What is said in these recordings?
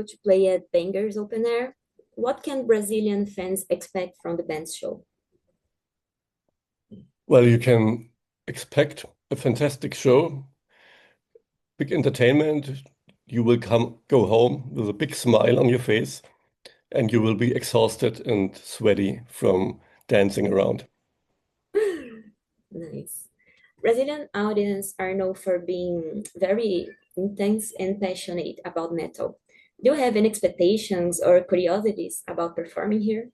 to play at Bangers Open Air. What can Brazilian fans expect from the band's show? Well, you can expect a fantastic show, big entertainment. You will go home with a big smile on your face, and you will be exhausted and sweaty from dancing around. Nice. Brazilian audience are known for being very intense and passionate about metal. Do you have any expectations or curiosities about performing here?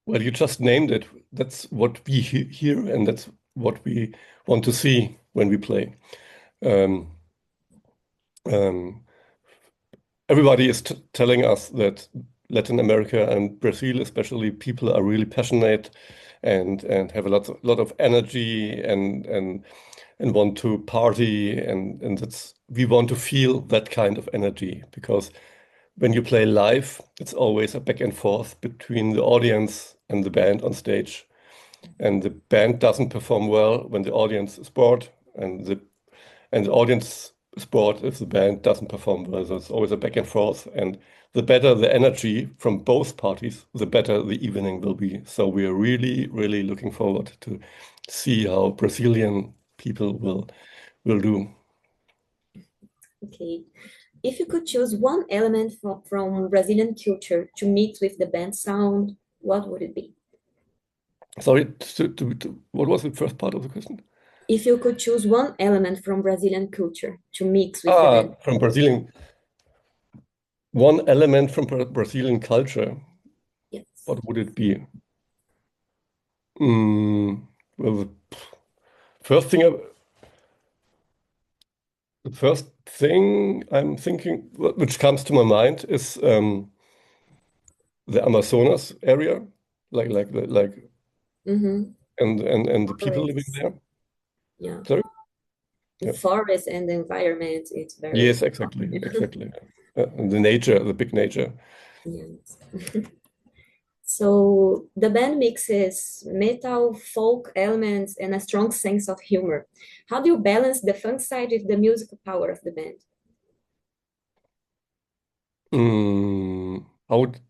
Well, you just named it. That's what we hear, and that's what we want to see when we play. Um, um, Everybody is telling us that Latin America and Brazil, especially, people are really passionate and have a lot of energy and want to party and that's we want to feel that kind of energy because when you play live, it's always a back and forth between the audience and the band on stage. And the band doesn't perform well when the audience is bored, and the audience is bored if the band doesn't perform well. So it's always a back and forth. And the better the energy from both parties, the better the evening will be. So we are really, really looking forward to see how Brazilian people will do. Okay. If you could choose one element from Brazilian culture to mix with the band sound, what would it be? Sorry, what was the first part of the question? If you could choose one element from Brazilian culture to mix with the band. From Brazilian, one element from Brazilian culture, Yes. what would it be? Well, first thing, the first thing I'm thinking, which comes to my mind, is the Amazonas area, like Mm-hmm. and the people living Forests. there. Yeah. Sorry? The Yeah. forest and the environment, it's very Yes, exactly. And the nature, the big nature. yes. So the band mixes metal, folk elements, and a strong sense of humor. How do you balance the fun side with the musical power of the band?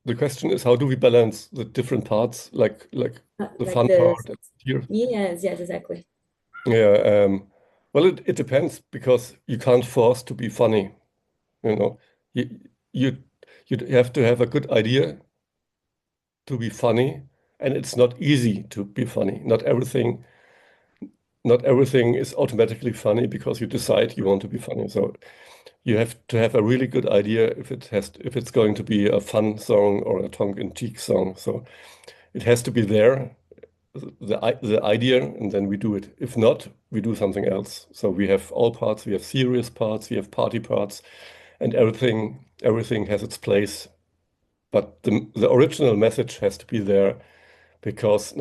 The question is, how do we balance the different parts, like the Like fun the part here? yes, exactly. Yeah. Well, it depends because you can't force to be funny. You know, you you you have to have a good idea to be funny, and it's not easy to be funny. Not everything is automatically funny because you decide you want to be funny. So you have to have a really good idea if it's going to be a fun song or a tongue-in-cheek song. So it has to be there, the idea, and then we do it. If not, we do something else. So we have all parts, we have serious parts, we have party parts, and everything has its place. But the original message has to be there because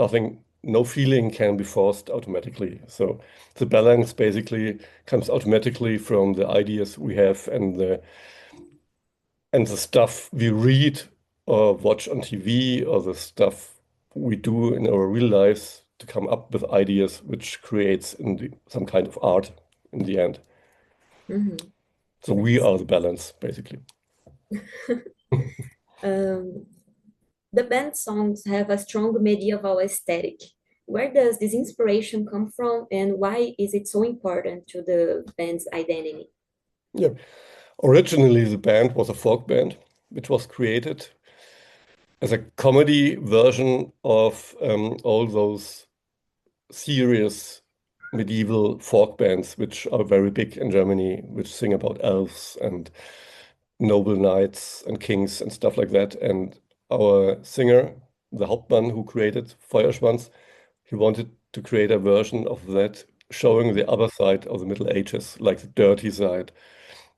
no feeling can be forced automatically. So the balance basically comes automatically from the ideas we have and the stuff we read or watch on TV or the stuff we do in our real lives to come up with ideas which creates some kind of art in the end. Hmm. So we Nice. are the balance, basically. Um, the band songs have a strong medieval aesthetic. Where does this inspiration come from, and why is it so important to the band's identity? Yeah. Originally, the band was a folk band, which was created as a comedy version of all those serious medieval folk bands, which are very big in Germany, which sing about elves and noble knights and kings and stuff like that. And our singer, the Hauptmann who created Feuerschwanz, he wanted to create a version of that showing the other side of the Middle Ages, like the dirty side,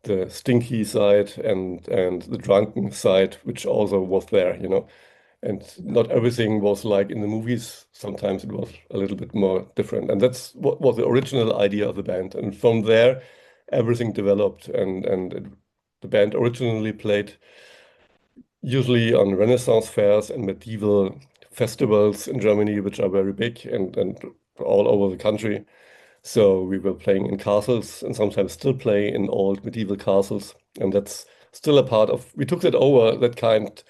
the stinky side, and the drunken side, which also was there. And not everything was like in the movies. Sometimes it was a little bit more different. And that's what was the original idea of the band. And from there, everything developed. The band originally played usually on Renaissance fairs and medieval festivals in Germany, which are very big and all over the country. So we were playing in castles and sometimes still play in old medieval castles. And that's still a part of, we took that over, that kind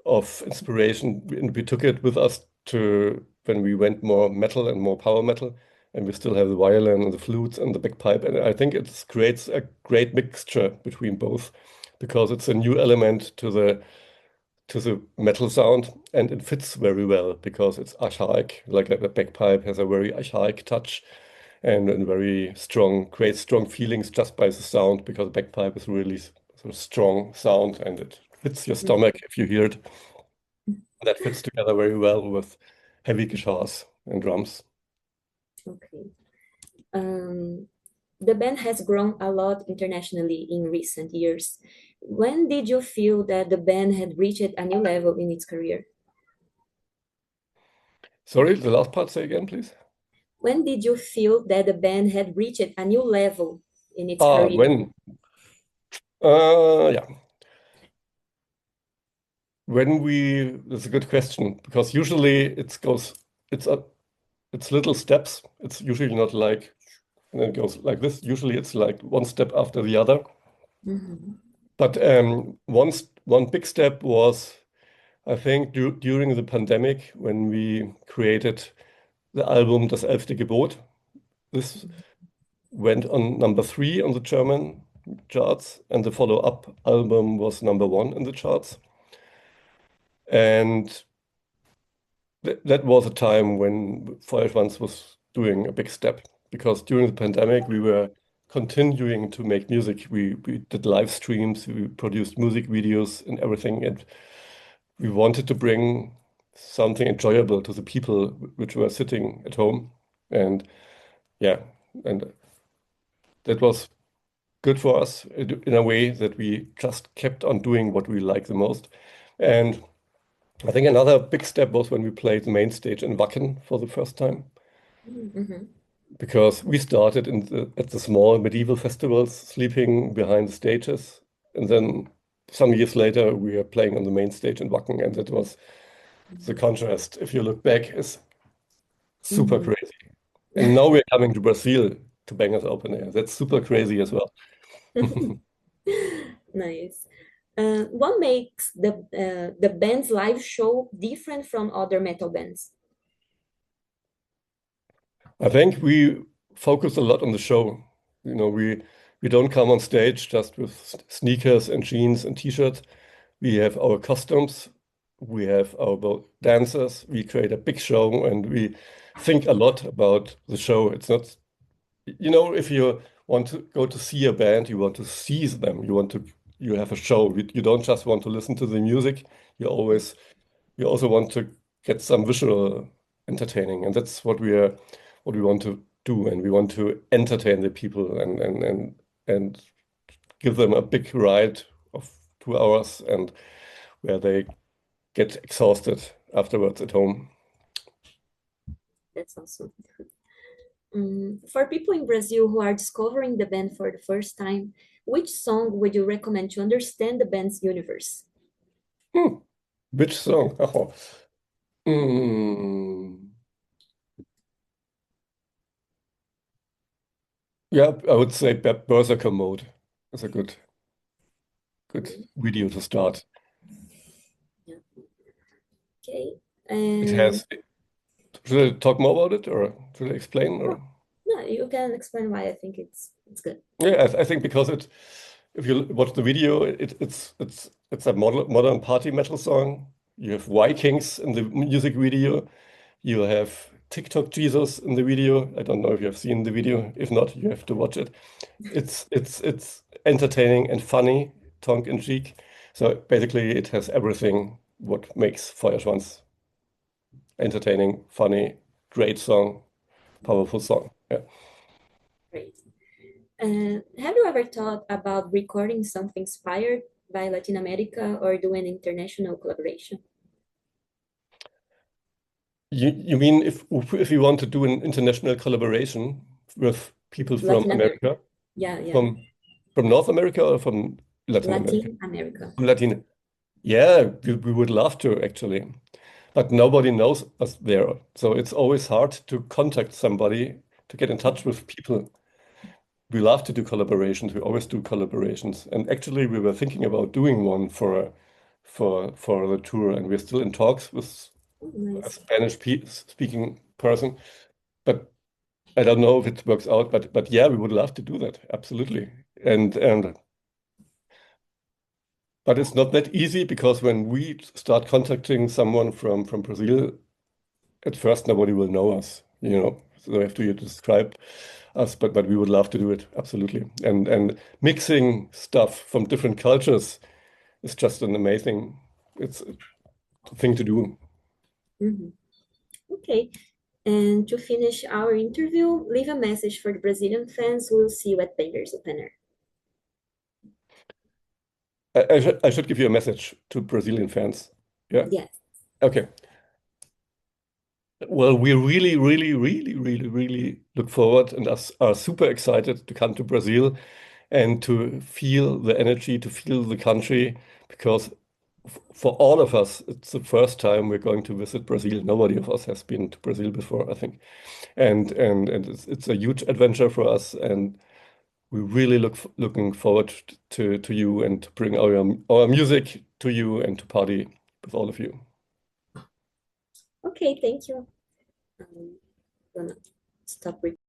of inspiration, and we took it with us to when we went more metal and more power metal. And we still have the violin and the flutes and the bagpipe. And I think it creates a great mixture between both because it's a new element to the metal sound, and it fits very well because it's archaic. Like a bagpipe has a very archaic touch and very strong, creates strong feelings just by the sound because bagpipe is really sort of strong sound and it hits your stomach if you hear it. That fits together very well with heavy guitars and drums. Okay. The band has grown a lot internationally in recent years. When did you feel that the band had reached a new level in its career? Sorry, the last part, say again, please. When did you feel that the band had reached a new level in its Ah, career? when? Yeah. That's a good question because usually it's little steps. It's usually not like, and then it goes like this. Usually it's like one step after the other. Mhm. But one big step was, I think, during the pandemic when we created the album Das 11. Gebot. This went on number 3 on the German charts, and the follow-up album was number 1 in the charts. And that was a time when Feuerschwanz was doing a big step because during the pandemic we were continuing to make music. We did live streams, we produced music videos and everything, and we wanted to bring something enjoyable to the people which were sitting at home. And yeah, and that was good for us in a way that we just kept on doing what we like the most. And I think another big step was when we played the main stage in Wacken for the first time, Mhm. because we started at the small medieval festivals, sleeping behind the stages, and then some years later we were playing on the main stage in Wacken, and that was the contrast. If you look back, is super Mhm. crazy. And now we're coming to Brazil to Bangers Open Air. That's super crazy as well. Nice. What makes the band's live show different from other metal bands? I think we focus a lot on the show. We don't come on stage just with sneakers and jeans and t-shirts. We have our costumes, we have our dancers, we create a big show, and we think a lot about the show. It's not, if you want to go to see a band, you want to see them. You have a show. You don't just want to listen to the music. You also want to get some visual entertaining, and that's what we want to do, and we want to entertain the people and give them a big ride of 2 hours and where they get exhausted afterwards at home. That's awesome. For people in Brazil who are discovering the band for the first time, which song would you recommend to understand the band's universe? Which song? Oh. Mm. Yeah, I would say Berserker Mode is a good video to start. Yeah. Okay. It And has. Should I talk more about it, or should I explain? Or no, you can explain why I think it's good. yeah, I think because if you watch the video, it's a modern party metal song. You have Vikings in the music video. You have TikTok Jesus in the video. I don't know if you have seen the video. If not, you have to watch it. It's entertaining and funny, tongue in cheek. So basically, it has everything what makes Feuerschwanz entertaining, funny, great song, powerful song. Yeah. Great. Have you ever thought about recording something inspired by Latin America or doing international collaboration? You mean if you want to do an international collaboration with people from Latin America. America, Yeah, yeah. from North America or from Latin America? Latin America. From Latin. Yeah, we would love to actually, but nobody knows us there. So it's always hard to contact somebody to get in touch with people. We love to do collaborations. We always do collaborations. And actually, we were thinking about doing one for the tour, and we're still in talks with a Spanish speaking person. But I don't know if it works out. But yeah, we would love to do that. Absolutely. But it's not that easy, because when we start contacting someone from Brazil, at first nobody will know us, So they have to describe us, but we would love to do it, absolutely. And mixing stuff from different cultures is just an amazing, it's a thing to do. Okay. And to finish our interview, leave a message for the Brazilian fans who will see you at Bangers Open Air. I should give you a message to Brazilian fans. Yeah. Yes. Okay. Well, we really, really, really, really, really look forward and are super excited to come to Brazil and to feel the energy, to feel the country, because for all of us, it's the first time we're going to visit Brazil. Nobody of us has been to Brazil before, I think. And it's a huge adventure for us, and we really looking forward to you and to bring our music to you and to party with all of you. Okay, thank you. I'm gonna stop recording.